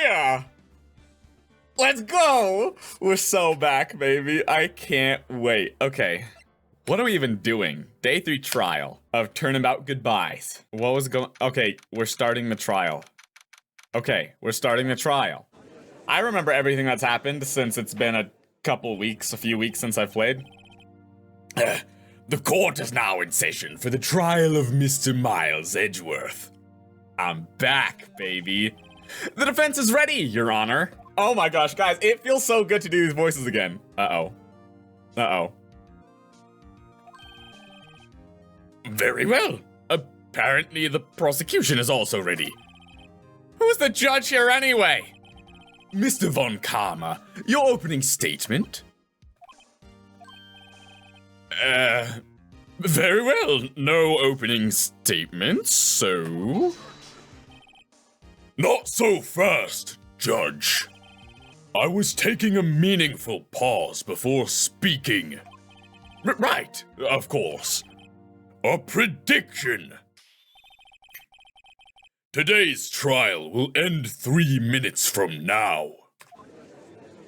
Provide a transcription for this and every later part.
Yeah! Let's go! We're so back, baby. I can't wait. Okay. What are we even doing? Day 3 trial of Turnabout Goodbyes. What was going... Okay, we're starting the trial. Okay, we're starting the trial. I remember everything that's happened since it's been a few weeks since I've played. The court is now in session for the trial of Mr. Miles Edgeworth. I'm back, baby. The defense is ready, Your Honor. Oh my gosh, guys, it feels so good to do these voices again. Uh-oh. Uh-oh. Very well. Apparently the prosecution is also ready. Who's the judge here anyway? Mr. Von Karma, your opening statement? Very well. No opening statements, so... Not so fast, Judge. I was taking a meaningful pause before speaking. Right, of course. A prediction. Today's trial will end 3 minutes from now.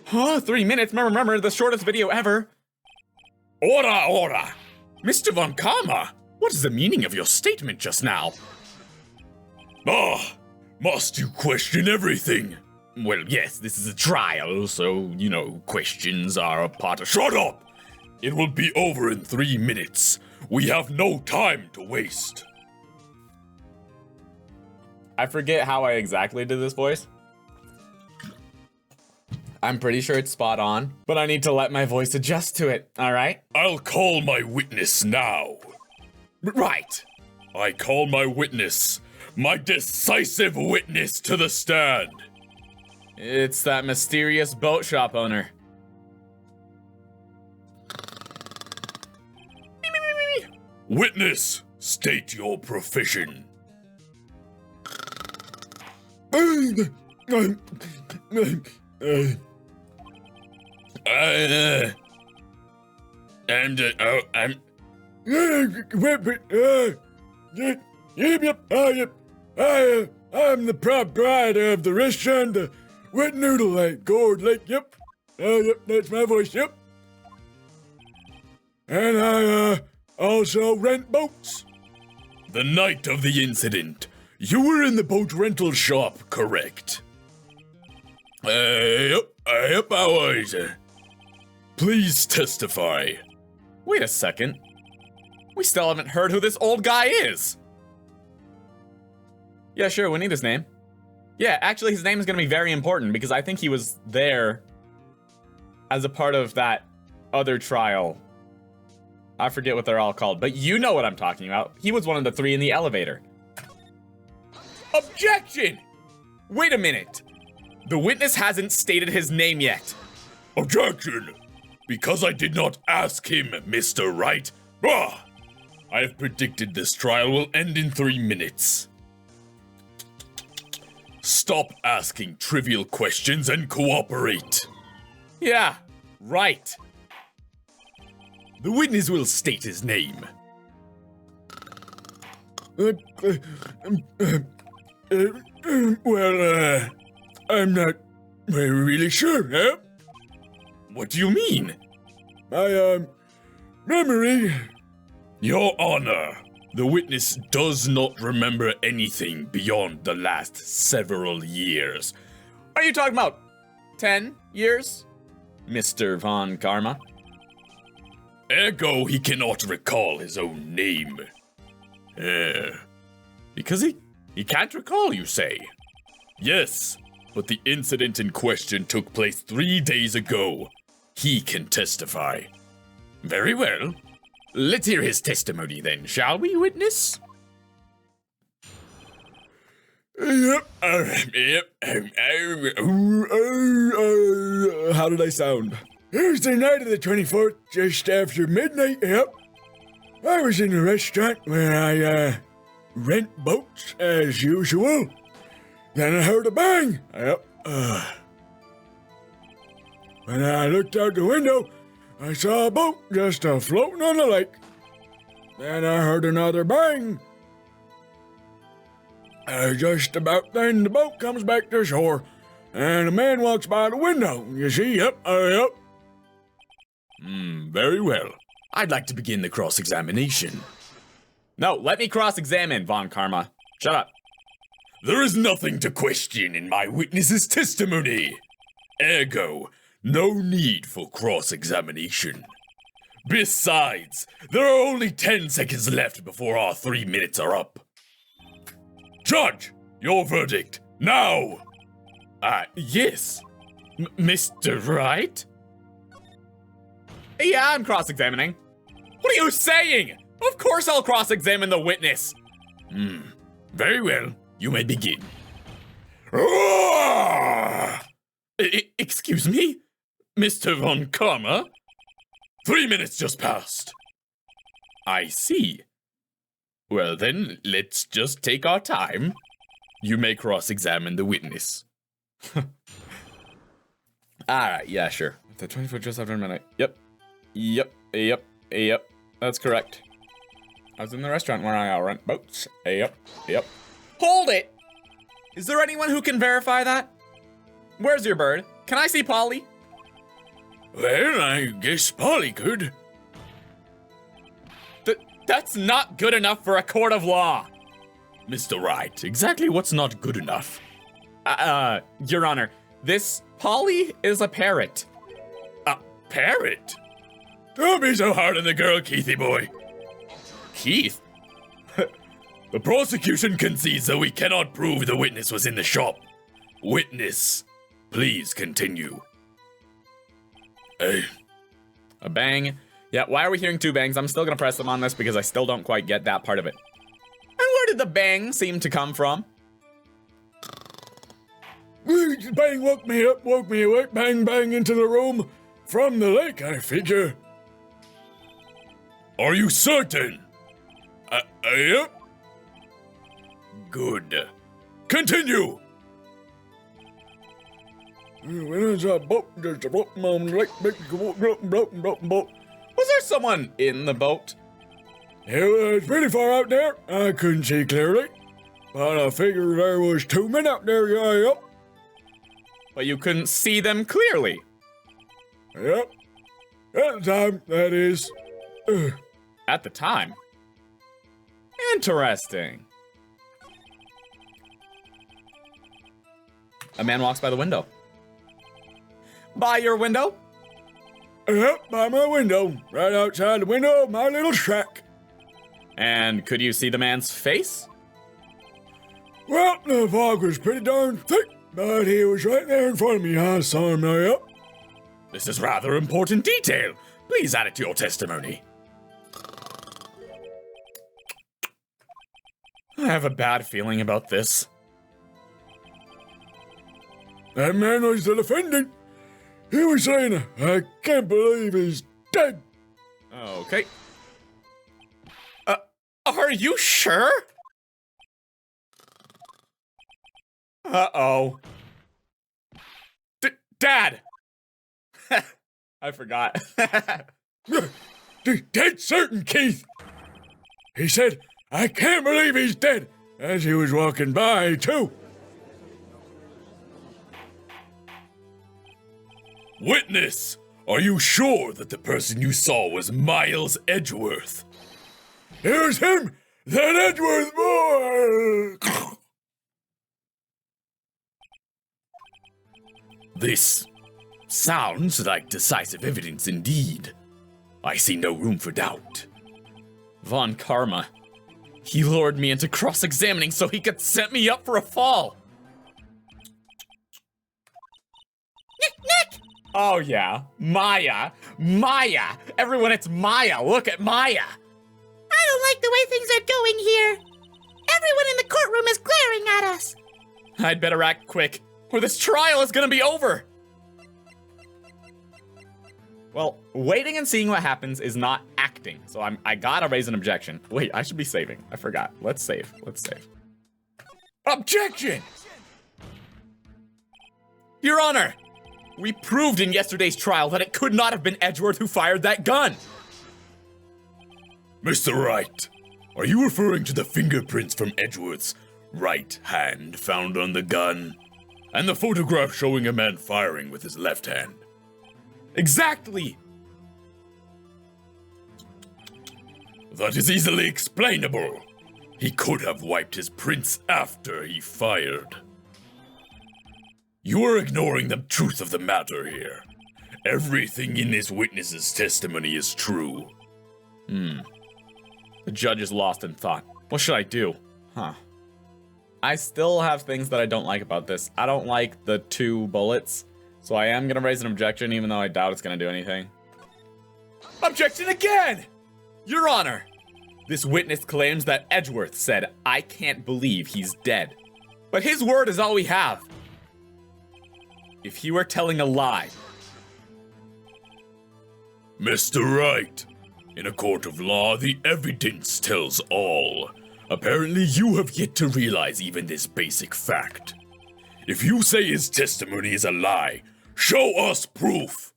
Huh? 3 minutes? Remember, the shortest video ever. Order! Mr. Von Karma, what is the meaning of your statement just now? Must you question everything? Well, yes, this is a trial, so, you know, questions are a part of— Shut up! It will be over in 3 minutes. We have no time to waste. I forget how I exactly did this voice. I'm pretty sure it's spot on, but I need to let my voice adjust to it, alright? I'll call my witness now. Right. I call my witness, my decisive witness to the stand. It's that mysterious boat shop owner. Witness, state your profession. I'm the proprietor of the restaurant, the Wet Noodle Lake, Gourd Lake, yep, that's my voice, yep. And I, also rent boats. The night of the incident, you were in the boat rental shop, correct? Yep, I was. Please testify. Wait a second. We still haven't heard who this old guy is. Yeah, sure, we need his name. Yeah, actually, his name is gonna be very important because I think he was there as a part of that other trial. I forget what they're all called, but you know what I'm talking about. He was one of the 3 in the elevator. Objection! Wait a minute. The witness hasn't stated his name yet. Objection! Because I did not ask him, Mr. Wright. I have predicted this trial will end in 3 minutes. Stop asking trivial questions and cooperate. Yeah, right. The witness will state his name. I'm not really sure, huh? What do you mean? My, memory. Your Honor, the witness does not remember anything beyond the last several years. Are you talking about 10 years, Mr. Von Karma? Ergo, he cannot recall his own name. Because he can't recall, you say? Yes, but the incident in question took place 3 days ago. He can testify. Very well. Let's hear his testimony then, shall we, witness? Yep. How did I sound? Here's the night of the 24th, just after midnight, yep. I was in the restaurant where I, rent boats, as usual. Then I heard a bang, yep. When I looked out the window, I saw a boat just floating on the lake. Then I heard another bang. Just about then the boat comes back to shore, and a man walks by the window. You see? Yep. Very well. I'd like to begin the cross-examination. No, let me cross-examine, Von Karma. Shut up. There is nothing to question in my witness's testimony. Ergo, no need for cross-examination. Besides, there are only 10 seconds left before our 3 minutes are up. Judge, your verdict, now! Yes. Mr. Wright? Yeah, I'm cross-examining. What are you saying? Of course I'll cross-examine the witness. Very well, you may begin. Excuse me? Mr. Von Karma? 3 minutes just passed. I see. Well then, let's just take our time. You may cross-examine the witness. Alright, yeah, sure. The 24 just after midnight. Yep. That's correct. I was in the restaurant where I rent boats. Yep. Hold it! Is there anyone who can verify that? Where's your bird? Can I see Polly? Well, I guess Polly could. That's not good enough for a court of law. Mr. Wright, exactly what's not good enough? Your Honor, this Polly is a parrot. A parrot? Don't be so hard on the girl, Keithy boy. Keith? The prosecution concedes that we cannot prove the witness was in the shop. Witness, please continue. A bang. Yeah, why are we hearing 2 bangs? I'm still gonna press them on this because I still don't quite get that part of it. And where did the bang seem to come from? Bang woke me awake, bang into the room. From the lake, I figure. Are you certain? Yep. Good. Continue! Was Was there someone in the boat? It was pretty far out there. I couldn't see clearly. But I figured there was 2 men out there, yep. But you couldn't see them clearly. Yep. At the time, that is. At the time? Interesting. A man walks by the window. By your window? Yep, by my window. Right outside the window of my little shack. And could you see the man's face? Well, the fog was pretty darn thick, but he was right there in front of me. I saw him now, yep. This is rather important detail. Please add it to your testimony. I have a bad feeling about this. That man was the defendant. He was saying, I can't believe he's dead. Okay. Are you sure? Uh-oh. Dad! I forgot. Dead certain, Keith. He said, I can't believe he's dead, as he was walking by, too. Witness, are you sure that the person you saw was Miles Edgeworth? It was him, that Edgeworth boy! This sounds like decisive evidence indeed. I see no room for doubt. Von Karma. He lured me into cross-examining so he could set me up for a fall. Nick! Oh yeah, Maya. Everyone, it's Maya. Look at Maya. I don't like the way things are going here. Everyone in the courtroom is glaring at us. I'd better act quick, or this trial is gonna be over. Well, waiting and seeing what happens is not acting, so I gotta raise an objection. Wait, I should be saving. I forgot. Let's save. Objection! Your Honor, we proved in yesterday's trial that it could not have been Edgeworth who fired that gun. Mr. Wright, are you referring to the fingerprints from Edgeworth's right hand found on the gun? and the photograph showing a man firing with his left hand. Exactly! That is easily explainable. He could have wiped his prints after he fired. You are ignoring the truth of the matter here. Everything in this witness's testimony is true. The judge is lost in thought. What should I do? I still have things that I don't like about this. I don't like the 2 bullets, so I am gonna raise an objection even though I doubt it's gonna do anything. Objection again! Your Honor! This witness claims that Edgeworth said, "I can't believe he's dead." But his word is all we have. If he were telling a lie... Mr. Wright, in a court of law, the evidence tells all. Apparently, you have yet to realize even this basic fact. If you say his testimony is a lie, show us proof.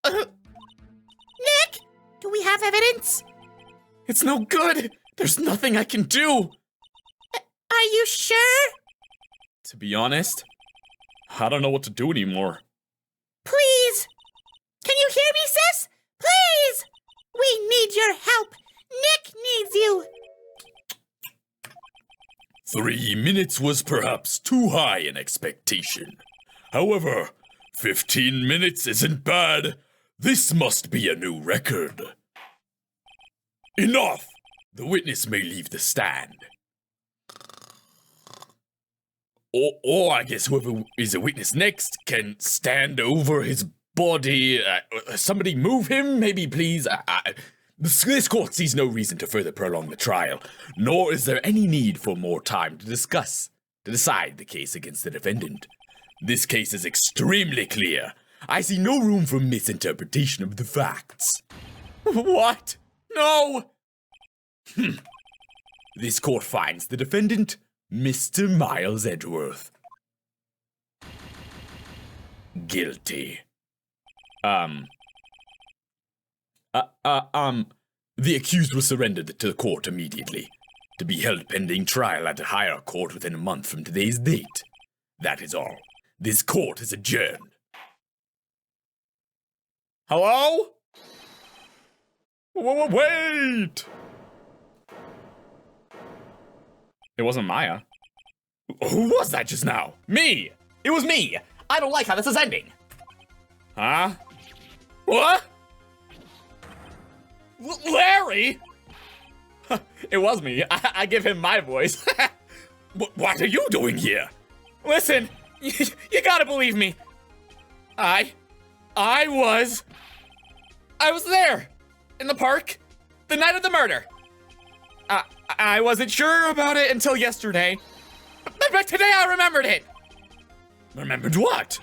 Nick, do we have evidence? It's no good! There's nothing I can do! Are you sure? To be honest, I don't know what to do anymore. Please! Can you hear me, sis? Please! We need your help! Nick needs you! 3 minutes was perhaps too high an expectation. However, 15 minutes isn't bad. This must be a new record. Enough! The witness may leave the stand. Or I guess whoever is a witness next can stand over his body. Somebody move him, maybe, please. This court sees no reason to further prolong the trial, nor is there any need for more time to decide the case against the defendant. This case is extremely clear. I see no room for misinterpretation of the facts. What? No! This court finds the defendant, Mr. Miles Edgeworth, guilty. The accused was surrendered to the court immediately, to be held pending trial at a higher court within a month from today's date. That is all. This court is adjourned. Hello? Wait! It wasn't Maya. Who was that just now? Me! It was me! I don't like how this is ending. Huh? What? Larry? It was me. I give him my voice. What are you doing here? Listen, you gotta believe me. I was there in the park the night of the murder. I wasn't sure about it until yesterday, but today I remembered it. Remembered what?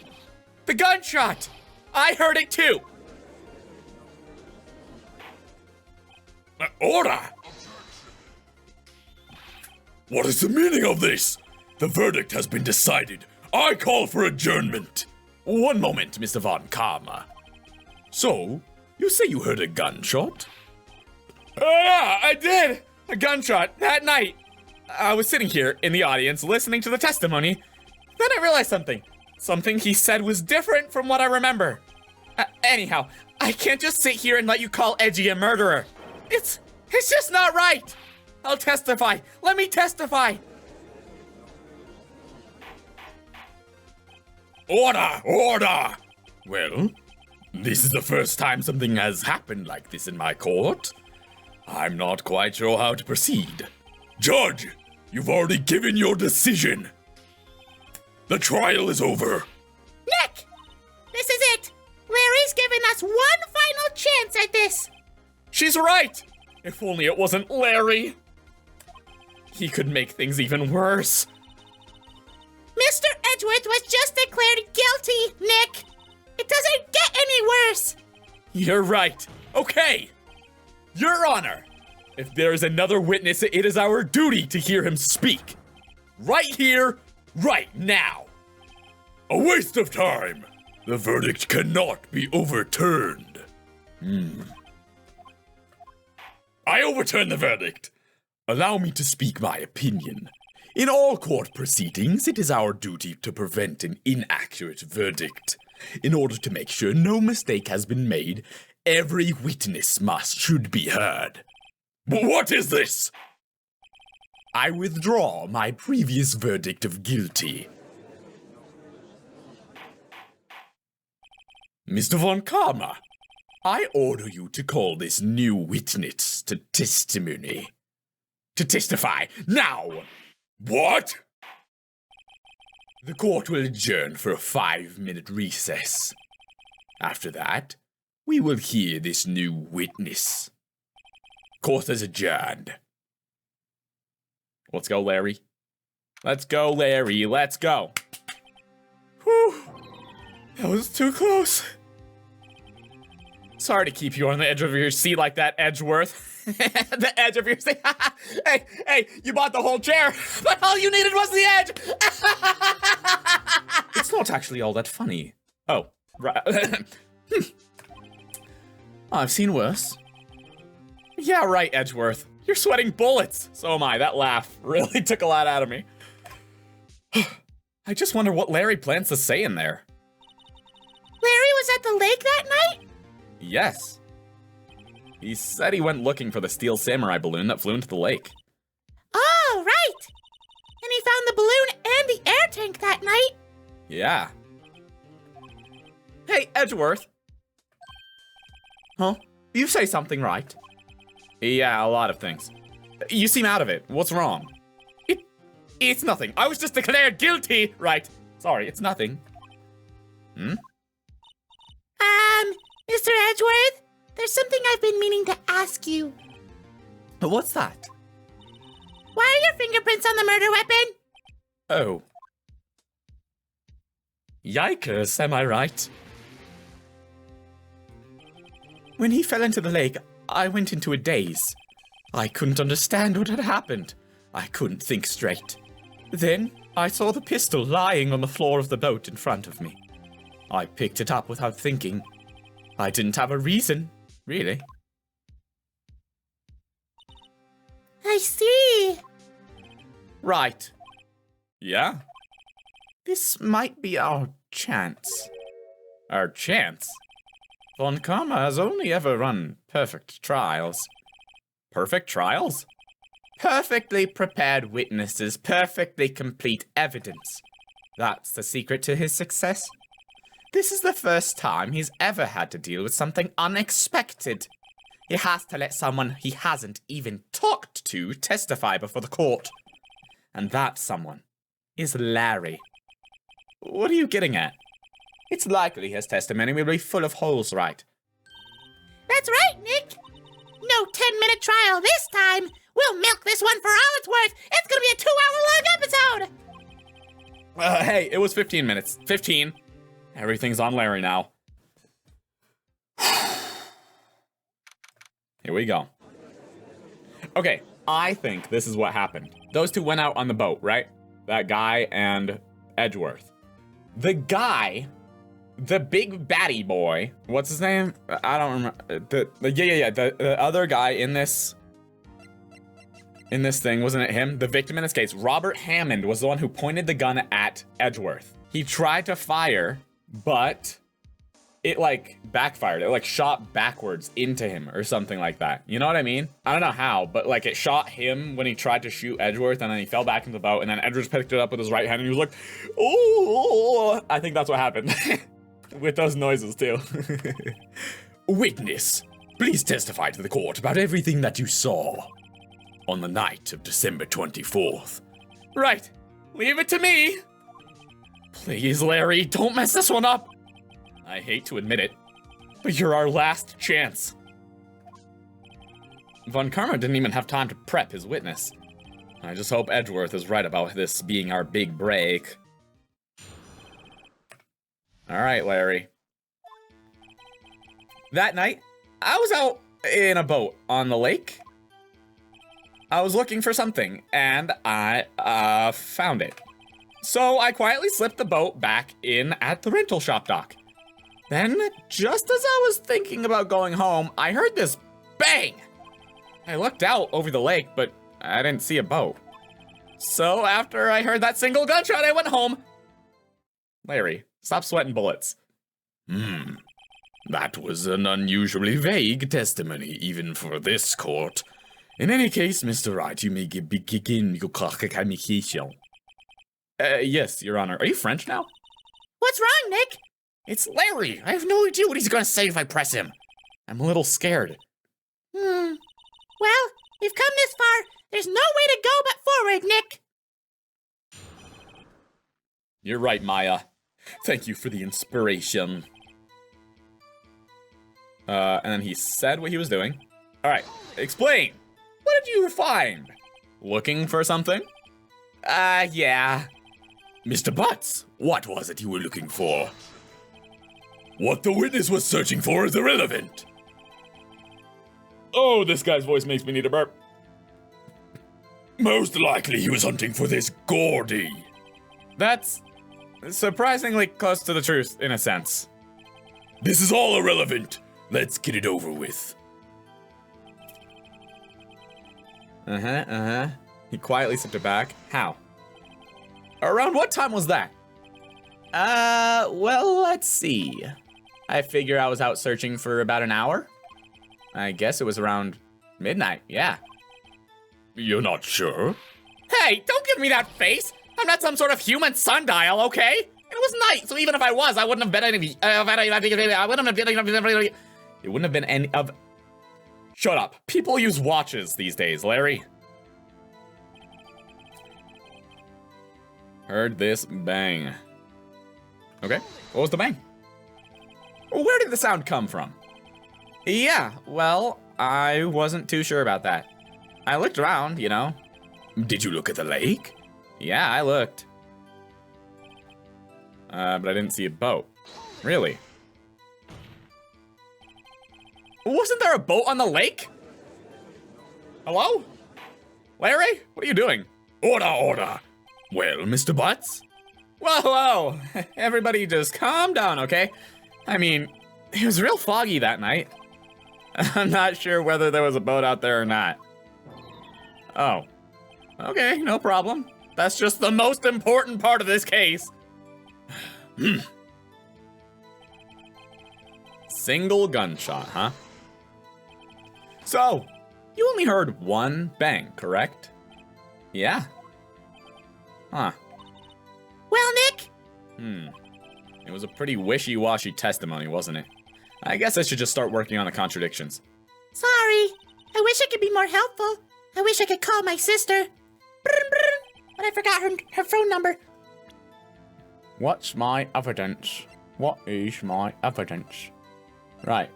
The gunshot. I heard it too. Order! What is the meaning of this? The verdict has been decided. I call for adjournment. One moment, Mr. Von Karma. So, you say you heard a gunshot? Yeah, I did. A gunshot that night. I was sitting here in the audience listening to the testimony. Then I realized something. Something he said was different from what I remember. Anyhow, I can't just sit here and let you call Edgy a murderer. It's just not right. I'll testify. Let me testify. Order! Order! Well, this is the first time something has happened like this in my court. I'm not quite sure how to proceed. Judge, you've already given your decision. The trial is over. Nick! This is it! Larry's given us one final chance at this! She's right. If only it wasn't Larry. He could make things even worse. Mr. Edgeworth was just declared guilty, Nick! It doesn't get any worse! You're right. Okay. Your Honor, if there is another witness, it is our duty to hear him speak. Right here, right now. A waste of time. The verdict cannot be overturned. I overturn the verdict. Allow me to speak my opinion. In all court proceedings, it is our duty to prevent an inaccurate verdict. In order to make sure no mistake has been made, every witness should be heard. What is this? I withdraw my previous verdict of guilty. Mr. Von Karma, I order you to call this new witness to testimony. To testify, now! What? The court will adjourn for a 5-minute recess. After that, we will hear this new witness. Court is adjourned. Let's go, Larry. Let's go, Larry. Let's go. Whew. That was too close. Sorry to keep you on the edge of your seat like that, Edgeworth. The edge of your seat. Hey, you bought the whole chair, but all you needed was the edge. It's not actually all that funny. Oh, right. I've seen worse. Yeah, right, Edgeworth. You're sweating bullets. So am I. That laugh really took a lot out of me. I just wonder what Larry plans to say in there. Larry was at the lake that night? Yes. He said he went looking for the steel samurai balloon that flew into the lake. Oh, right. And he found the balloon and the air tank that night. Yeah. Hey, Edgeworth. Huh? You say something right. Yeah, a lot of things. You seem out of it. What's wrong? It's nothing. I was just declared guilty. Right. Sorry, it's nothing. Mr. Edgeworth, there's something I've been meaning to ask you. What's that? Why are your fingerprints on the murder weapon? Oh. Yikers, am I right? When he fell into the lake, I went into a daze. I couldn't understand what had happened. I couldn't think straight. Then, I saw the pistol lying on the floor of the boat in front of me. I picked it up without thinking. I didn't have a reason, really. I see. Right. Yeah? This might be our chance. Our chance? Von Karma has only ever run perfect trials. Perfect trials? Perfectly prepared witnesses, perfectly complete evidence. That's the secret to his success. This is the first time he's ever had to deal with something unexpected. He has to let someone he hasn't even talked to testify before the court. And that someone is Larry. What are you getting at? It's likely his testimony will be full of holes, right? That's right, Nick. No 10-minute trial this time. We'll milk this one for all it's worth. It's gonna be a 2-hour-long episode. Hey, it was 15 minutes. 15. Everything's on Larry now. Here we go. Okay, I think this is what happened. Those two went out on the boat, right? That guy and Edgeworth. The guy, the big baddie boy, what's his name? I don't remember. The other guy in this thing, wasn't it him? The victim in this case, Robert Hammond, was the one who pointed the gun at Edgeworth. He tried to fire, but it like backfired. It like shot backwards into him or something like that. You know what I mean? I don't know how, but like it shot him when he tried to shoot Edgeworth, and then he fell back into the boat, and then Edgeworth picked it up with his right hand and he was like, oh, I think that's what happened. With those noises too. Witness, please testify to the court about everything that you saw on the night of December 24th. Right. Leave it to me. Please, Larry, don't mess this one up. I hate to admit it, but you're our last chance. Von Karma didn't even have time to prep his witness. I just hope Edgeworth is right about this being our big break. All right, Larry. That night, I was out in a boat on the lake. I was looking for something, and I found it. So I quietly slipped the boat back in at the rental shop dock. Then, just as I was thinking about going home, I heard this bang. I looked out over the lake, but I didn't see a boat. So after I heard that single gunshot, I went home. Larry, stop sweating bullets. That was an unusually vague testimony, even for this court. In any case, Mr. Wright, you may begin your clarification. Yes, Your Honor. Are you French now? What's wrong, Nick? It's Larry. I have no idea what he's gonna say if I press him. I'm a little scared. Well, we've come this far. There's no way to go but forward, Nick. You're right, Maya. Thank you for the inspiration. And then he said what he was doing. All right, explain. What did you find? Looking for something? Yeah. Mr. Butts, what was it you were looking for? What the witness was searching for is irrelevant. Oh, this guy's voice makes me need a burp. Most likely he was hunting for this Gordy. That's surprisingly close to the truth, in a sense. This is all irrelevant. Let's get it over with. He quietly sipped it back. How? Around what time was that? Well, let's see. I figure I was out searching for about an hour. I guess it was around midnight, yeah. You're not sure? Hey, don't give me that face! I'm not some sort of human sundial, okay? It was night, so even if I was, I wouldn't have been any. I wouldn't have been. It wouldn't have been any of. Shut up. People use watches these days, Larry. Heard this bang. Okay, what was the bang? Where did the sound come from? Yeah, well, I wasn't too sure about that. I looked around, you know. Did you look at the lake? Yeah, I looked. But I didn't see a boat. Really? Wasn't there a boat on the lake? Hello? Larry? What are you doing? Order, order. Well, Mr. Butts? Whoa. Everybody just calm down, okay? I mean, it was real foggy that night. I'm not sure whether there was a boat out there or not. Oh. Okay, no problem. That's just the most important part of this case. Single gunshot, huh? So, you only heard one bang, correct? Yeah. Huh. Well, Nick? It was a pretty wishy-washy testimony, wasn't it? I guess I should just start working on the contradictions. Sorry. I wish I could be more helpful. I wish I could call my sister. But I forgot her phone number. What's my evidence? What is my evidence? Right.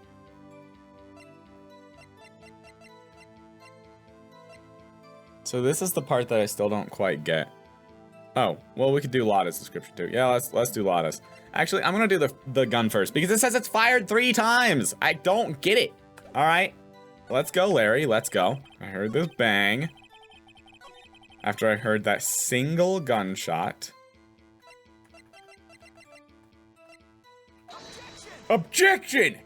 So this is the part that I still don't quite get. Oh, well, we could do Lada's description too. Yeah, let's do Lada's. Actually, I'm gonna do the gun first because it says it's fired 3 times. I don't get it. All right, let's go, Larry. Let's go. I heard this bang. After I heard that single gunshot. Objection!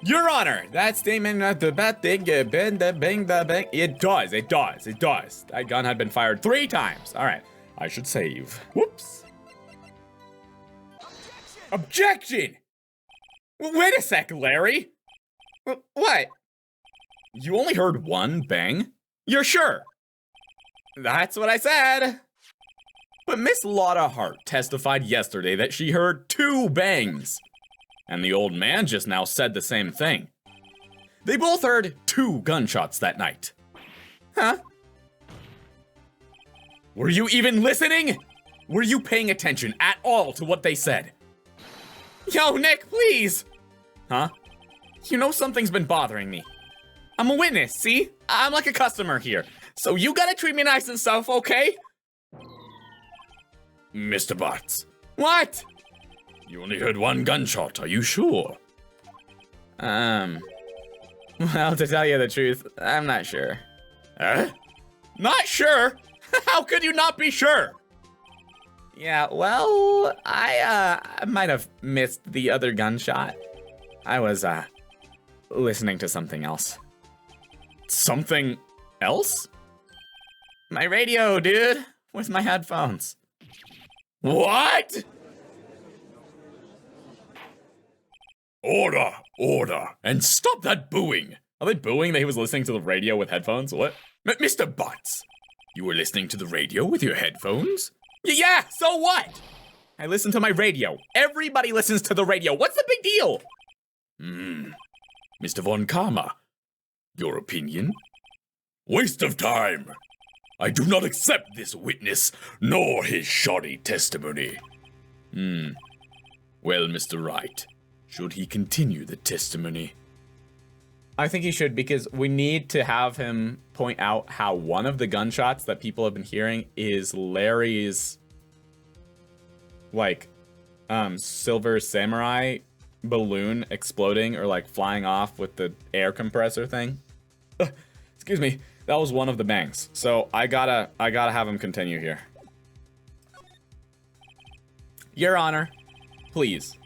Your Honor, that statement not the bad thing, bang, the bang, the bang. It does. That gun had been fired 3 times. All right, I should save. Whoops. Objection! Wait a sec, Larry. What? You only heard 1 bang? You're sure? That's what I said. But Miss Lotta Hart testified yesterday that she heard 2 bangs. And the old man just now said the same thing. They both heard 2 gunshots that night. Huh? Were you even listening? Were you paying attention at all to what they said? Yo, Nick, please! Huh? You know something's been bothering me. I'm a witness, see? I'm like a customer here. So you gotta treat me nice and stuff, okay? Mr. Butts, What? you only heard 1 gunshot, are you sure? Well, to tell you the truth, I'm not sure. Eh? Not sure? How could you not be sure? Yeah, well, I might have missed the other gunshot. I was, listening to something else. Something else? My radio, dude. With my headphones. What? Order, order, and stop that booing. Are they booing that he was listening to the radio with headphones? What? Mr. Butts, you were listening to the radio with your headphones? Yeah, so what? I listen to my radio. Everybody listens to the radio. What's the big deal? Mr. Von Karma, your opinion? Waste of time. I do not accept this witness, nor his shoddy testimony. Well, Mr. Wright, should he continue the testimony? I think he should, because we need to have him point out how one of the gunshots that people have been hearing is Larry's, like, Silver Samurai balloon exploding or, like, flying off with the air compressor thing. Excuse me. That was one of the bangs. So I gotta have him continue here. Your Honor, please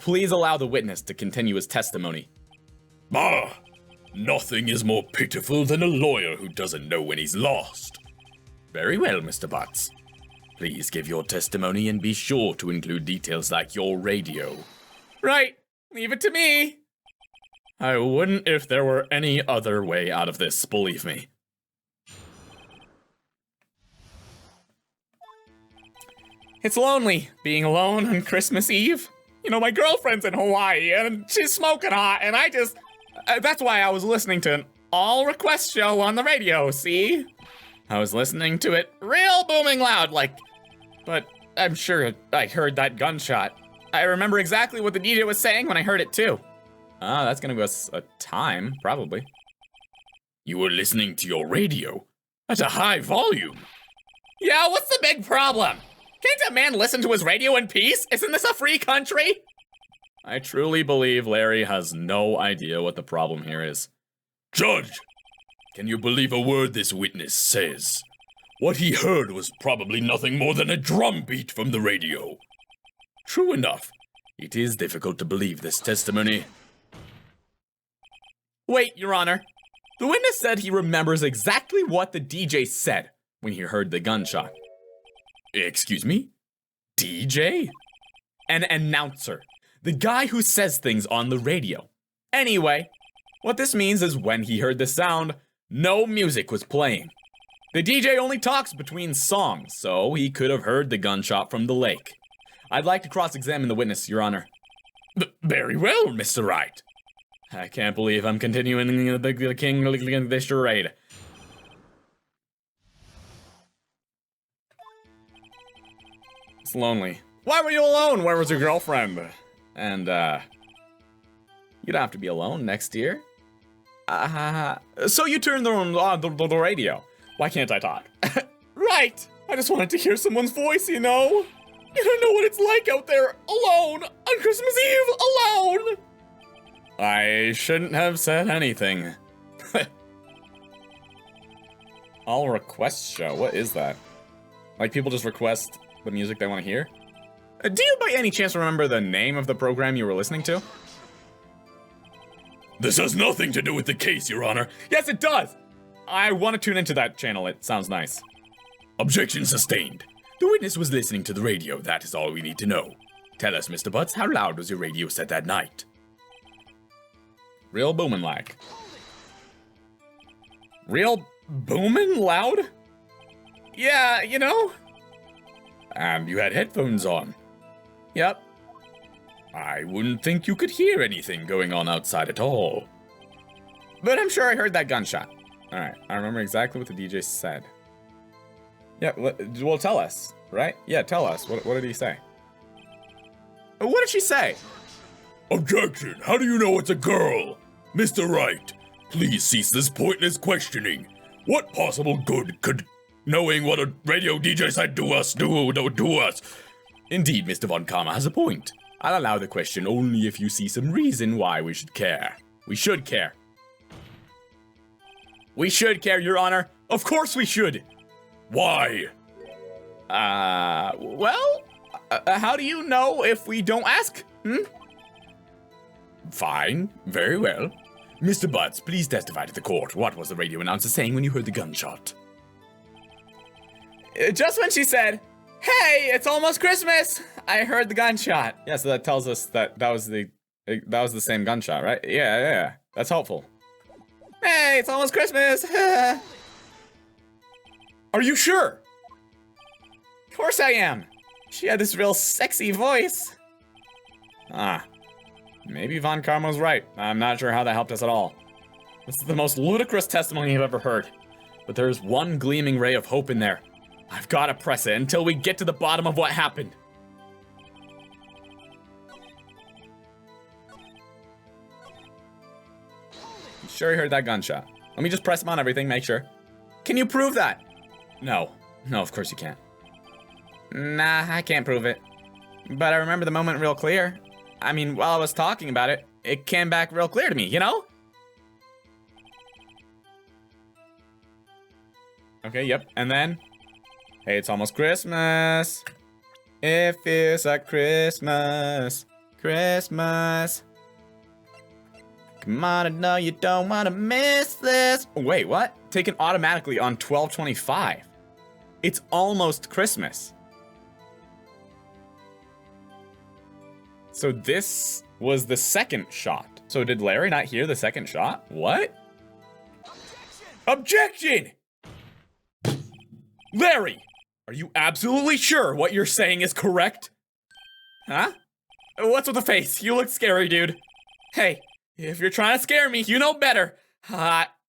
allow the witness to continue his testimony. Nothing is more pitiful than a lawyer who doesn't know when he's lost. Very well, Mr. Butts. Please give your testimony and be sure to include details like your radio. Right, leave it to me. I wouldn't if there were any other way out of this, believe me. It's lonely being alone on Christmas Eve. You know, my girlfriend's in Hawaii and she's smoking hot, and I just... that's why I was listening to an all-request show on the radio, see? I was listening to it real booming loud, like... But I'm sure I heard that gunshot. I remember exactly what the DJ was saying when I heard it, too. Ah, that's gonna give us a time, probably. You were listening to your radio at a high volume. Yeah, what's the big problem? Can't a man listen to his radio in peace? Isn't this a free country? I truly believe Larry has no idea what the problem here is. Judge, can you believe a word this witness says? What he heard was probably nothing more than a drum beat from the radio. True enough, it is difficult to believe this testimony. Wait, Your Honor. The witness said he remembers exactly what the DJ said when he heard the gunshot. Excuse me? DJ? An announcer. The guy who says things on the radio. Anyway, what this means is when he heard the sound, no music was playing. The DJ only talks between songs, so he could have heard the gunshot from the lake. I'd like to cross-examine the witness, Your Honor. Very well, Mr. Wright. I can't believe I'm continuing the king this charade. It's lonely. Why were you alone? Where was your girlfriend? And, you don't have to be alone next year. So you turned on the radio. Why can't I talk? Right! I just wanted to hear someone's voice, you know? You don't know what it's like out there, alone, on Christmas Eve, alone! I shouldn't have said anything. All request show, what is that? Like people just request the music they want to hear? Do you by any chance remember the name of the program you were listening to? This has nothing to do with the case, Your Honor. Yes, it does! I want to tune into that channel, it sounds nice. Objection sustained. The witness was listening to the radio, that is all we need to know. Tell us, Mr. Butts, how loud was your radio set that night? Real boomin' like. Real boomin' loud? Yeah, you know? And you had headphones on. Yep. I wouldn't think you could hear anything going on outside at all. But I'm sure I heard that gunshot. Alright, I remember exactly what the DJ said. Yeah, well, tell us, right? Yeah, tell us. What did he say? What did she say? Objection! How do you know it's a girl? Mr. Wright, please cease this pointless questioning. What possible good could knowing what a radio DJ said to us do us? Indeed, Mr. Von Karma has a point. I'll allow the question only if you see some reason why we should care. We should care. We should care, Your Honor. Of course we should. Why? Well, how do you know if we don't ask? Fine, very well. Mr. Butts, please testify to the court. What was the radio announcer saying when you heard the gunshot? Just when she said, "Hey, it's almost Christmas," I heard the gunshot. Yeah, so that tells us that that was the same gunshot, right? Yeah. That's helpful. Hey, it's almost Christmas. Are you sure? Of course I am. She had this real sexy voice. Maybe Von Karmo's right. I'm not sure how that helped us at all. This is the most ludicrous testimony I've ever heard. But there's one gleaming ray of hope in there. I've got to press it until we get to the bottom of what happened. You sure you heard that gunshot? Let me just press him on everything, make sure. Can you prove that? No, of course you can't. Nah, I can't prove it. But I remember the moment real clear. I mean, while I was talking about it, it came back real clear to me, you know? Okay, yep, and then... Hey, it's almost Christmas. It feels like Christmas. Christmas. Come on, I know you don't want to miss this. Wait, what? Taken automatically on 12/25. It's almost Christmas. So this was the second shot. So did Larry not hear the second shot? What? Objection! Larry, are you absolutely sure what you're saying is correct? Huh? What's with the face? You look scary, dude. Hey, if you're trying to scare me, you know better.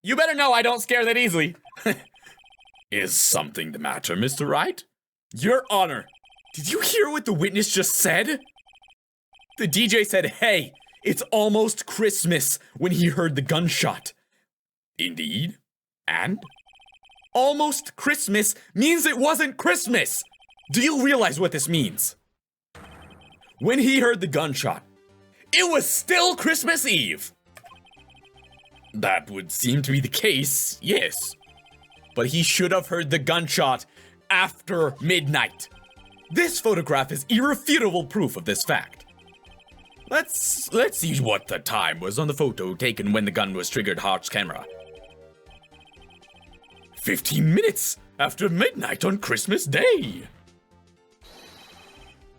You better know I don't scare that easily. Is something the matter, Mr. Wright? Your Honor, did you hear what the witness just said? The DJ said, "Hey, it's almost Christmas," when he heard the gunshot. Indeed. And? Almost Christmas means it wasn't Christmas. Do you realize what this means? When he heard the gunshot, it was still Christmas Eve. That would seem to be the case, yes. But he should have heard the gunshot after midnight. This photograph is irrefutable proof of this fact. Let's see what the time was on the photo taken when the gun was triggered. Hart's camera. 15 minutes after midnight on Christmas Day.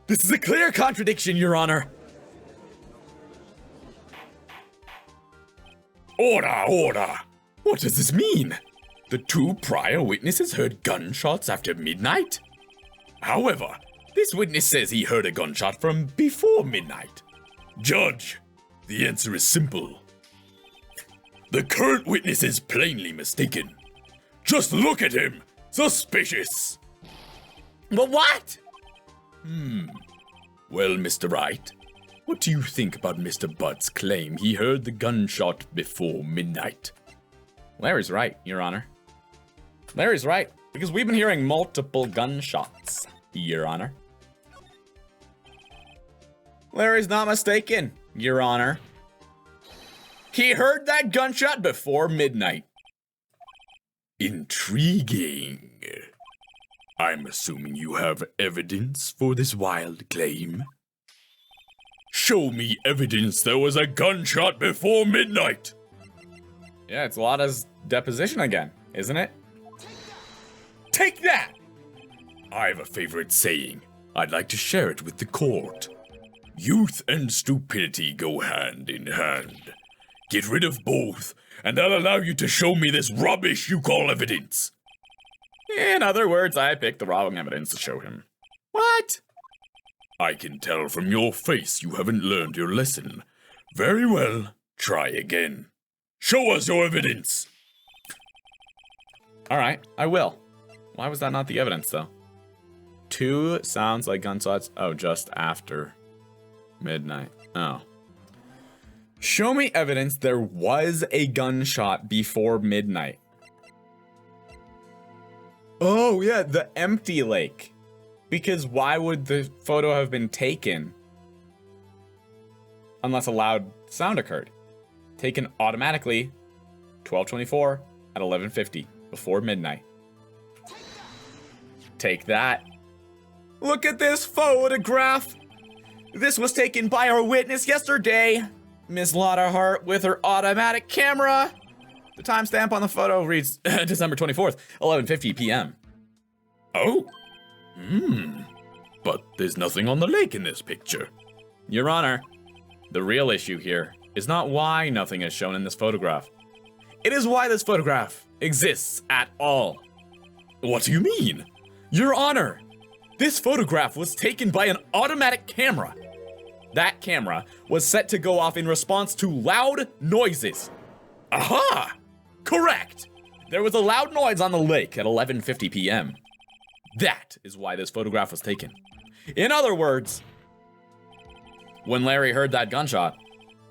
This is a clear contradiction, Your Honor. Order! What does this mean? The two prior witnesses heard gunshots after midnight? However, this witness says he heard a gunshot from before midnight. Judge, the answer is simple. The current witness is plainly mistaken. Just look at him! Suspicious! But what? Well, Mr. Wright, what do you think about Mr. Butt's claim he heard the gunshot before midnight? Larry's right, Your Honor. Larry's right, because we've been hearing multiple gunshots, Your Honor. Larry's not mistaken, Your Honor. He heard that gunshot before midnight. Intriguing. I'm assuming you have evidence for this wild claim. Show me evidence there was a gunshot before midnight. Yeah, it's Lada's deposition again, isn't it? Take that! I have a favorite saying. I'd like to share it with the court. Youth and stupidity go hand in hand. Get rid of both, and I'll allow you to show me this rubbish you call evidence. In other words, I picked the wrong evidence to show him. What? I can tell from your face you haven't learned your lesson. Very well, try again. Show us your evidence. Alright, I will. Why was that not the evidence, though? 2 sounds like gunshots. Oh, just after midnight. Oh. Show me evidence there was a gunshot before midnight. Oh, yeah, the empty lake. Because why would the photo have been taken unless a loud sound occurred? Taken automatically, 12:24 at 11:50, before midnight. Take that. Look at this photograph. This was taken by our witness yesterday, Miss Lotta Hart, with her automatic camera. The timestamp on the photo reads December 24th, 11:50 p.m. Oh. But there's nothing on the lake in this picture. Your Honor, the real issue here is not why nothing is shown in this photograph. It is why this photograph exists at all. What do you mean? Your Honor, this photograph was taken by an automatic camera. That camera was set to go off in response to loud noises. Aha! Correct! There was a loud noise on the lake at 11:50 p.m. That is why this photograph was taken. In other words, when Larry heard that gunshot,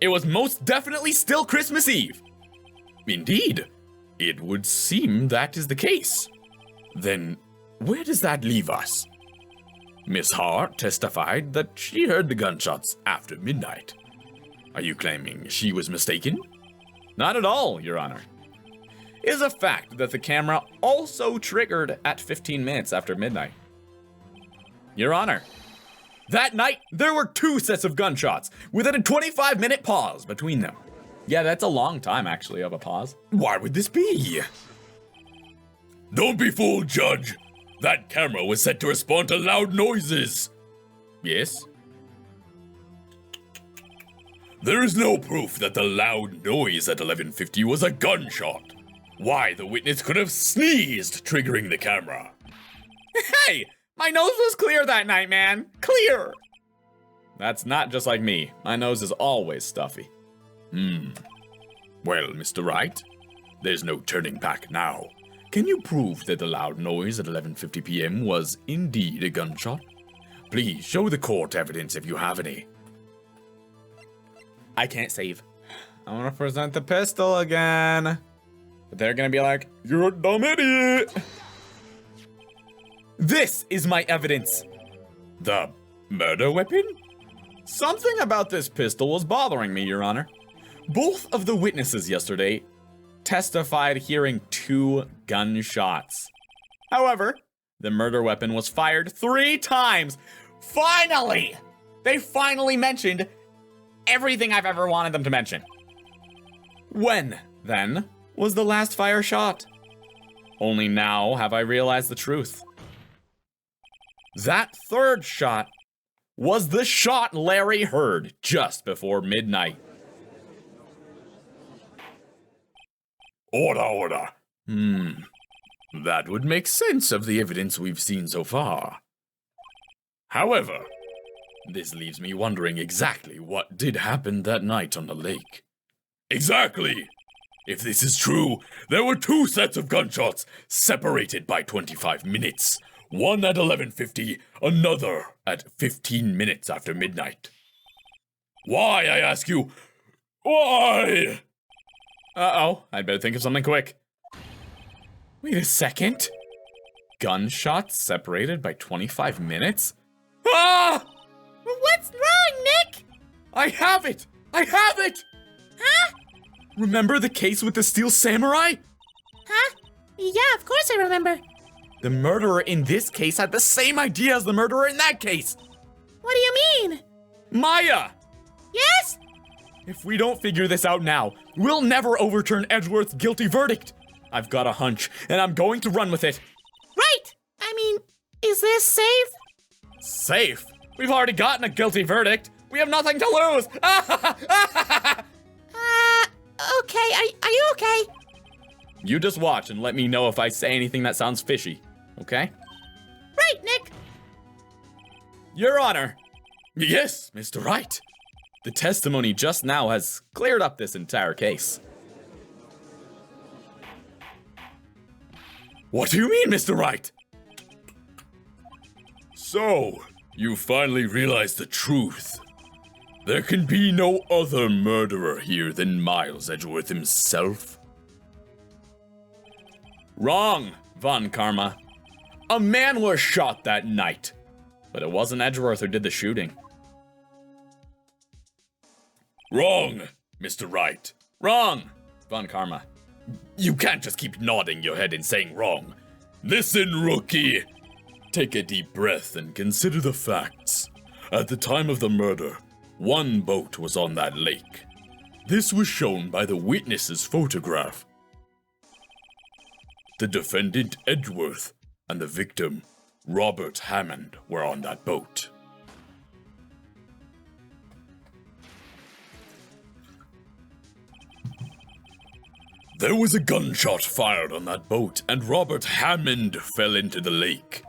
it was most definitely still Christmas Eve. Indeed, it would seem that is the case. Then, where does that leave us? Miss Hart testified that she heard the gunshots after midnight. Are you claiming she was mistaken? Not at all, Your Honor. It is a fact that the camera also triggered at 15 minutes after midnight. Your Honor, that night there were 2 sets of gunshots within a 25-minute pause between them. Yeah, that's a long time actually of a pause. Why would this be? Don't be fooled, Judge. That camera was set to respond to loud noises. Yes? There is no proof that the loud noise at 11:50 was a gunshot. Why, the witness could have sneezed, triggering the camera. Hey, my nose was clear that night, man. Clear. That's not just like me. My nose is always stuffy. Well, Mr. Wright, there's no turning back now. Can you prove that the loud noise at 11:50 p.m. was indeed a gunshot? Please show the court evidence if you have any. I can't save. I want to present the pistol again. But they're gonna be like, you're a dumb idiot. This is my evidence. The murder weapon? Something about this pistol was bothering me, Your Honor. Both of the witnesses yesterday testified hearing 2 gunshots. However, the murder weapon was fired 3 times. Finally! They finally mentioned everything I've ever wanted them to mention. When, then, was the last fire shot? Only now have I realized the truth. That 3rd shot was the shot Larry heard just before midnight. Order. That would make sense of the evidence we've seen so far. However, this leaves me wondering exactly what did happen that night on the lake. Exactly! If this is true, there were 2 sets of gunshots, separated by 25 minutes. One at 11:50, another at 15 minutes after midnight. Why, I ask you? Why? Uh-oh, I'd better think of something quick. Wait a second. Gunshots separated by 25 minutes? Ah! What's wrong, Nick? I have it! I have it! Huh? Remember the case with the Steel Samurai? Huh? Yeah, of course I remember. The murderer in this case had the same idea as the murderer in that case. What do you mean? Maya! Yes? If we don't figure this out now, we'll never overturn Edgeworth's guilty verdict. I've got a hunch, and I'm going to run with it. Right! I mean, is this safe? Safe? We've already gotten a guilty verdict. We have nothing to lose. Okay, are you okay? You just watch and let me know if I say anything that sounds fishy, okay? Right, Nick! Your Honor, Yes, Mr. Wright. the testimony just now has cleared up this entire case. What do you mean, Mr. Wright? So, you finally realized the truth. There can be no other murderer here than Miles Edgeworth himself. Wrong, Von Karma. A man was shot that night, but it wasn't Edgeworth who did the shooting. Wrong, Mr. Wright. Wrong, Von Karma. You can't just keep nodding your head and saying wrong. Listen, rookie. Take a deep breath and consider the facts. At the time of the murder, 1 boat was on that lake. This was shown by the witness's photograph. The defendant, Edgeworth, and the victim, Robert Hammond were on that boat. There was a gunshot fired on that boat, and Robert Hammond fell into the lake.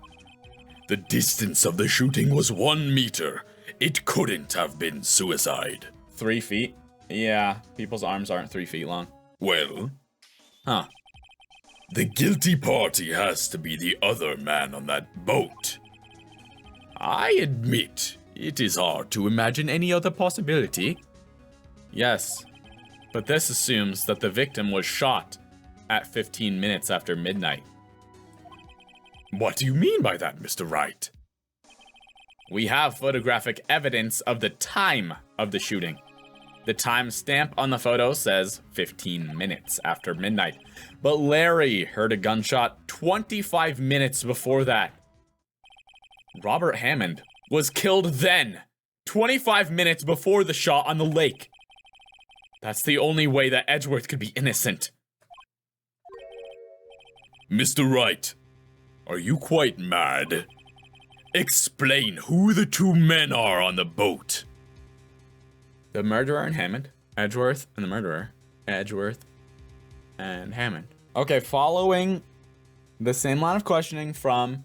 The distance of the shooting was 1 meter. It couldn't have been suicide. 3 feet? Yeah, people's arms aren't 3 feet long. Well, Huh. the guilty party has to be the other man on that boat. I admit, it is hard to imagine any other possibility. Yes, but this assumes that the victim was shot at 15 minutes after midnight. What do you mean by that, Mr. Wright? We have photographic evidence of the time of the shooting. The time stamp on the photo says 15 minutes after midnight, but Larry heard a gunshot 25 minutes before that. Robert Hammond was killed then, 25 minutes before the shot on the lake. That's the only way that Edgeworth could be innocent. Mr. Wright, are you quite mad? Explain who the two men are on the boat. The murderer and Hammond, Edgeworth and the murderer, Edgeworth and Hammond. Okay, following the same line of questioning from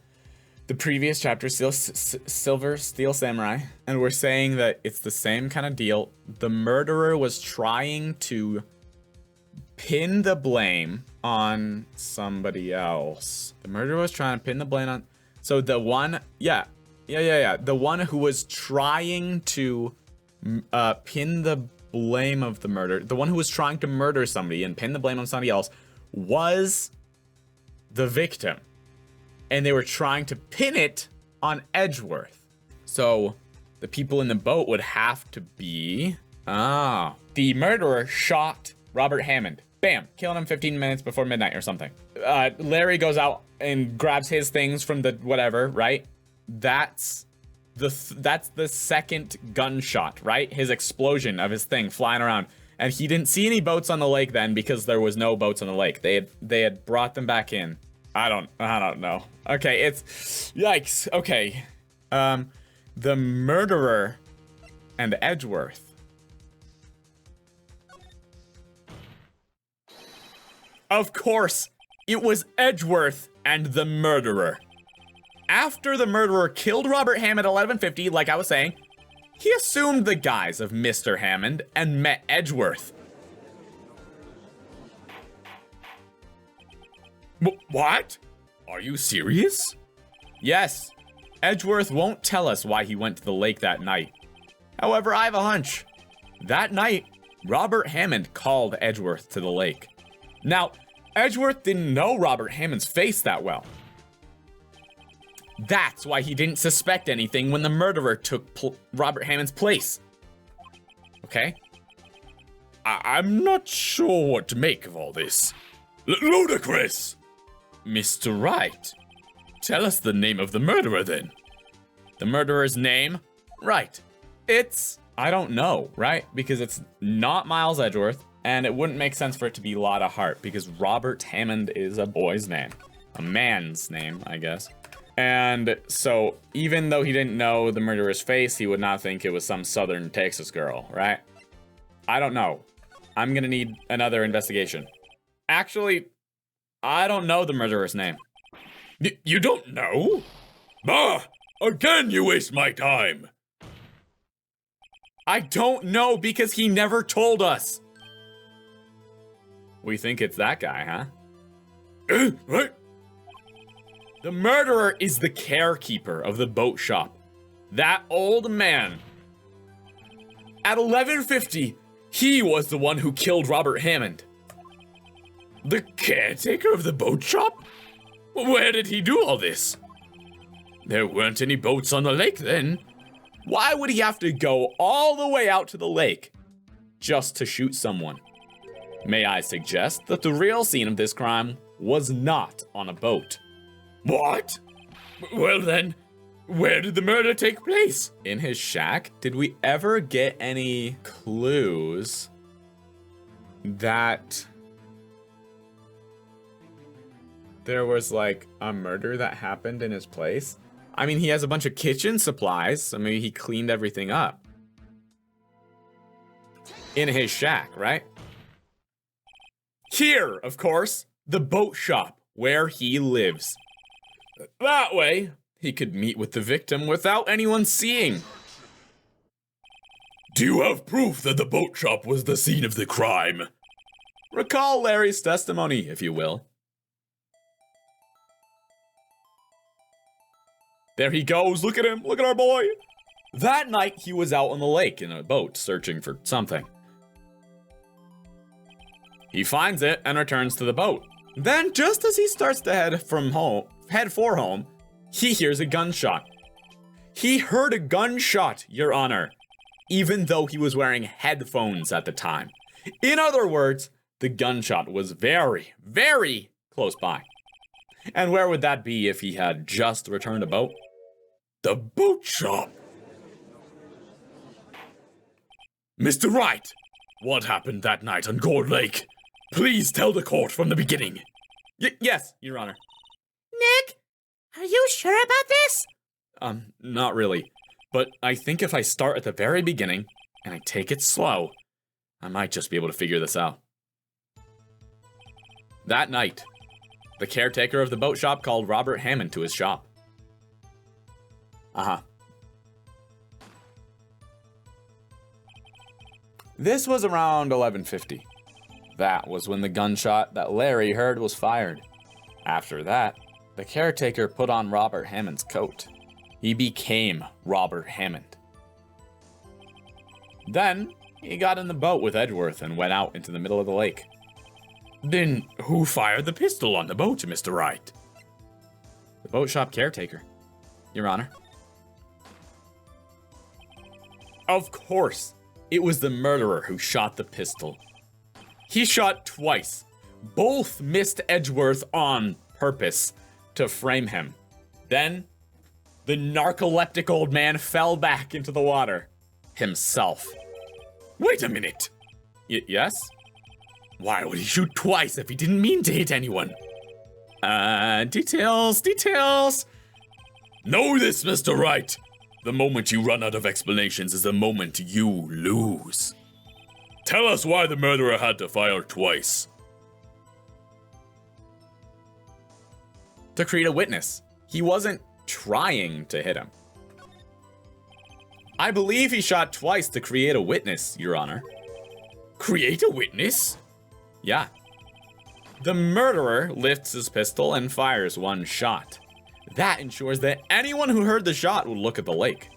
the previous chapter, Silver Steel Samurai, and we're saying that it's the same kind of deal. The murderer was trying to pin the blame on somebody else. The murderer was trying to pin the blame on... So the one... Yeah. The one who was trying to pin the blame of the murder... The one who was trying to murder somebody and pin the blame on somebody else was the victim. And they were trying to pin it on Edgeworth. So the people in the boat would have to be... The murderer shot Robert Hammond. Bam, killing him 15 minutes before midnight or something. Larry goes out and grabs his things from the whatever, right? That's the second gunshot, right? His explosion of his thing flying around. And he didn't see any boats on the lake then because there was no boats on the lake. They had brought them back in. I don't know. Okay, it's yikes. Okay. The murderer and Edgeworth. Of course, it was Edgeworth and the murderer. After the murderer killed Robert Hammond at 11:50, like I was saying, he assumed the guise of Mr. Hammond and met Edgeworth. What? Are you serious? Yes, Edgeworth won't tell us why he went to the lake that night. However, I have a hunch. That night, Robert Hammond called Edgeworth to the lake. Now, Edgeworth didn't know Robert Hammond's face that well. That's why he didn't suspect anything when the murderer took Robert Hammond's place. Okay? I'm not sure what to make of all this. Ludicrous! Mr. Wright, Tell us the name of the murderer then. the murderer's name? Right. I don't know, right? Because it's not Miles Edgeworth, and it wouldn't make sense for it to be Lotta Hart, because Robert Hammond is a boy's name. A man's name, I guess. And so, even though he didn't know the murderer's face, he would not think it was some southern Texas girl, right? I don't know. I'm gonna need another investigation. Actually, I don't know the murderer's name. You don't know? Bah! Again you waste my time! I don't know because he never told us. We think it's that guy, huh? What? The murderer is the caretaker of the boat shop. That old man. At 11:50, he was the one who killed Robert Hammond. The caretaker of the boat shop? Where did he do all this? There weren't any boats on the lake then. Why would he have to go all the way out to the lake just to shoot someone? May I suggest that the real scene of this crime was not on a boat. What? Well then, where did the murder take place? In his shack? Did we ever get any clues that there was like a murder that happened in his place. I mean, he has a bunch of kitchen supplies, so maybe he cleaned everything up. In his shack, right? Here, of course, the boat shop where he lives. That way, he could meet with the victim without anyone seeing. Do you have proof that the boat shop was the scene of the crime? Recall Larry's testimony, if you will. There he goes, look at him, look at our boy. That night, he was out on the lake in a boat searching for something. He finds it and returns to the boat. Then, just as he starts to head for home, he hears a gunshot. He heard a gunshot, Your Honor, even though he was wearing headphones at the time. In other words, the gunshot was very, very close by. And where would that be if he had just returned a boat? The boat shop. Mr. Wright, what happened that night on Gourd Lake? Please tell the court from the beginning. Yes, Your Honor. Nick, are you sure about this? Not really. But I think if I start at the very beginning, and I take it slow, I might just be able to figure this out. That night, the caretaker of the boat shop called Robert Hammond to his shop. This was around 11:50. That was when the gunshot that Larry heard was fired. After that, the caretaker put on Robert Hammond's coat. He became Robert Hammond. Then, he got in the boat with Edgeworth and went out into the middle of the lake. Then who fired the pistol on the boat, Mr. Wright? The boat shop caretaker, Your Honor. Of course, it was the murderer who shot the pistol. He shot twice. Both missed Edgeworth on purpose to frame him. Then, the narcoleptic old man fell back into the water. Himself. Wait a minute. Yes? Why would he shoot twice if he didn't mean to hit anyone? Details. Know this, Mr. Wright. The moment you run out of explanations is the moment you lose. Tell us why the murderer had to fire twice. To create a witness. He wasn't trying to hit him. I believe he shot twice to create a witness, Your Honor. Create a witness? Yeah. The murderer lifts his pistol and fires one shot. That ensures that anyone who heard the shot would look at the lake.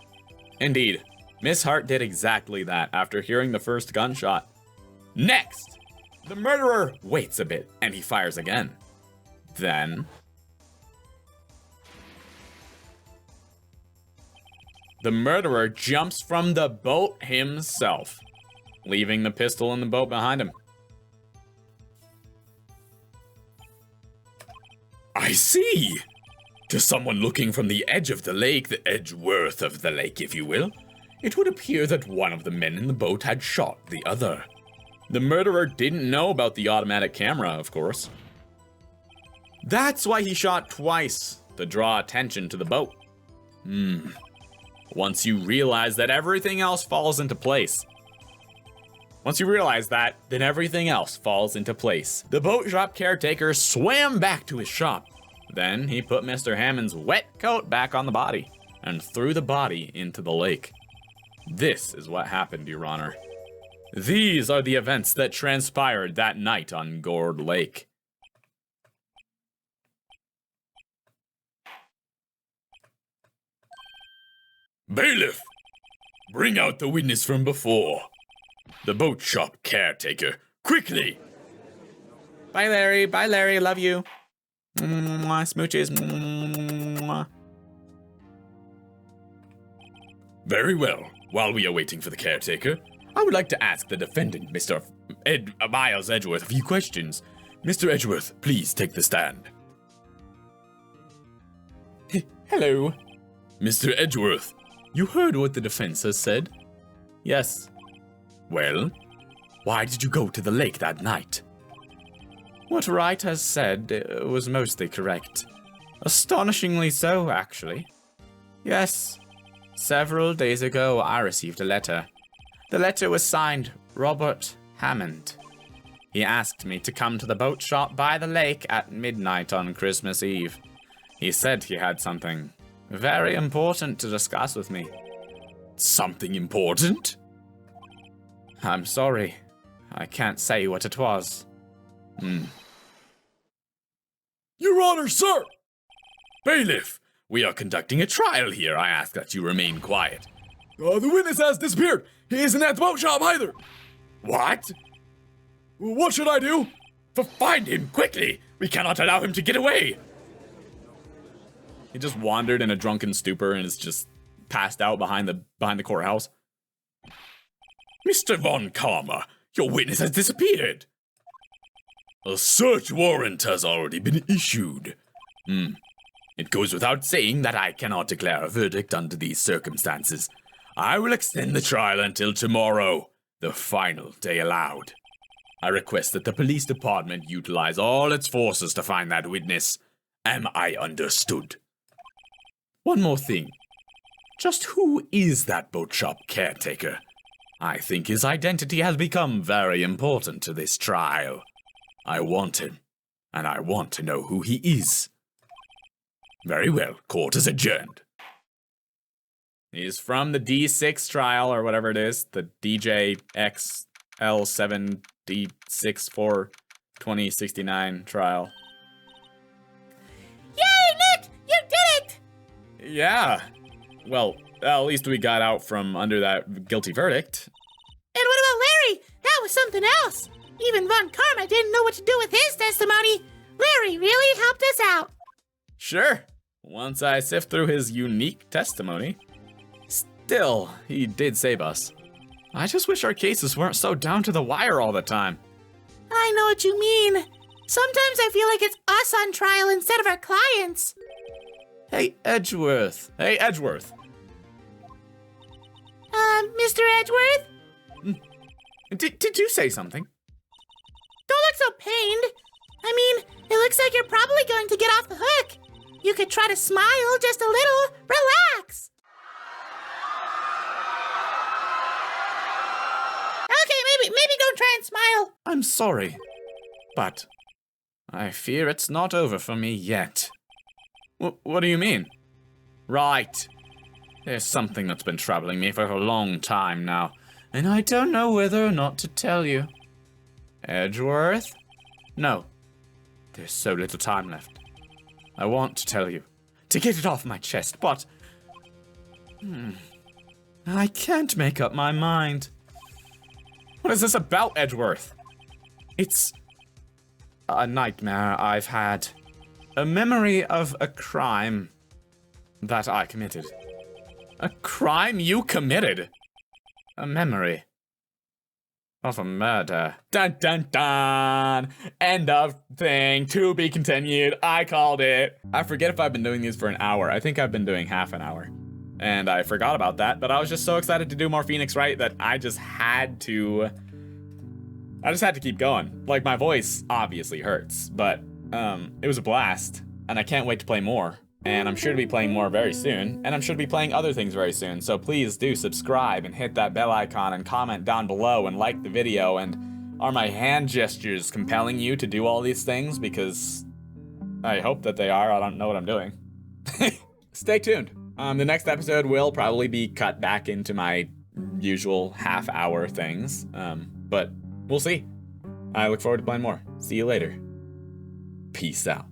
Indeed, Miss Hart did exactly that after hearing the first gunshot. Next, the murderer waits a bit and he fires again. Then, the murderer jumps from the boat himself, leaving the pistol in the boat behind him. I see. To someone looking from the edge of the lake, the Edgeworth of the lake, if you will, it would appear that one of the men in the boat had shot the other. The murderer didn't know about the automatic camera, of course. That's why he shot twice, to draw attention to the boat. Once you realize that everything else falls into place. Once you realize that, then everything else falls into place. The boat shop caretaker swam back to his shop. Then he put Mr. Hammond's wet coat back on the body and threw the body into the lake. This is what happened, Your Honor. These are the events that transpired that night on Gourd Lake. Bailiff, bring out the witness from before. The boat shop caretaker, quickly! Bye, Larry, love you. Mwah, smooches. Mwah. Very well. While we are waiting for the caretaker, I would like to ask the defendant, Mr. Miles Edgeworth, a few questions. Mr. Edgeworth, please take the stand. Hello. Mr. Edgeworth, you heard what the defense has said? Yes. Well, why did you go to the lake that night? What Wright has said was mostly correct. Astonishingly so, actually. Yes, several days ago I received a letter. The letter was signed Robert Hammond. He asked me to come to the boat shop by the lake at midnight on Christmas Eve. He said he had something very important to discuss with me. Something important? I'm sorry. I can't say what it was. Your Honor, sir! Bailiff, we are conducting a trial here. I ask that you remain quiet. The witness has disappeared. He isn't at the boat shop either. What? What should I do? Find him, quickly! We cannot allow him to get away! He just wandered in a drunken stupor and is just passed out behind the courthouse. Mr. Von Karma, your witness has disappeared. A search warrant has already been issued. It goes without saying that I cannot declare a verdict under these circumstances. I will extend the trial until tomorrow, the final day allowed. I request that the police department utilize all its forces to find that witness. Am I understood? One more thing. Just who is that boat shop caretaker? I think his identity has become very important to this trial. I want him, and I want to know who he is. Very well, court is adjourned. He's from the D6 trial, or whatever it is, the DJXL7D642069 trial. Yay, Nick! You did it! Yeah. Well, at least we got out from under that guilty verdict. And what about Larry? That was something else. Even Von Karma didn't know what to do with his testimony. Larry really helped us out. Sure. Once I sift through his unique testimony. Still, he did save us. I just wish our cases weren't so down to the wire all the time. I know what you mean. Sometimes I feel like it's us on trial instead of our clients. Hey, Edgeworth. Mr. Edgeworth? Did you say something? Don't look so pained. I mean, it looks like you're probably going to get off the hook. You could try to smile just a little. Relax. Okay, maybe don't try and smile. I'm sorry, but I fear it's not over for me yet. What do you mean? Right. There's something that's been troubling me for a long time now, and I don't know whether or not to tell you. Edgeworth? No. There's so little time left. I want to tell you, to get it off my chest, but... I can't make up my mind. What is this about, Edgeworth? It's a nightmare I've had. A memory of a crime that I committed. A crime you committed? A memory of a murder. Dun dun dun! End of thing. To be continued. I called it. I forget if I've been doing these for an hour. I think I've been doing half an hour. And I forgot about that, but I was just so excited to do more Phoenix Wright that I just had to keep going. Like, my voice obviously hurts, but it was a blast, and I can't wait to play more. And I'm sure to be playing more very soon, and I'm sure to be playing other things very soon, so please do subscribe and hit that bell icon and comment down below and like the video. And are my hand gestures compelling you to do all these things? Because I hope that they are. I don't know what I'm doing. Stay tuned. The next episode will probably be cut back into my usual half-hour things, but we'll see. I look forward to playing more. See you later. Peace out.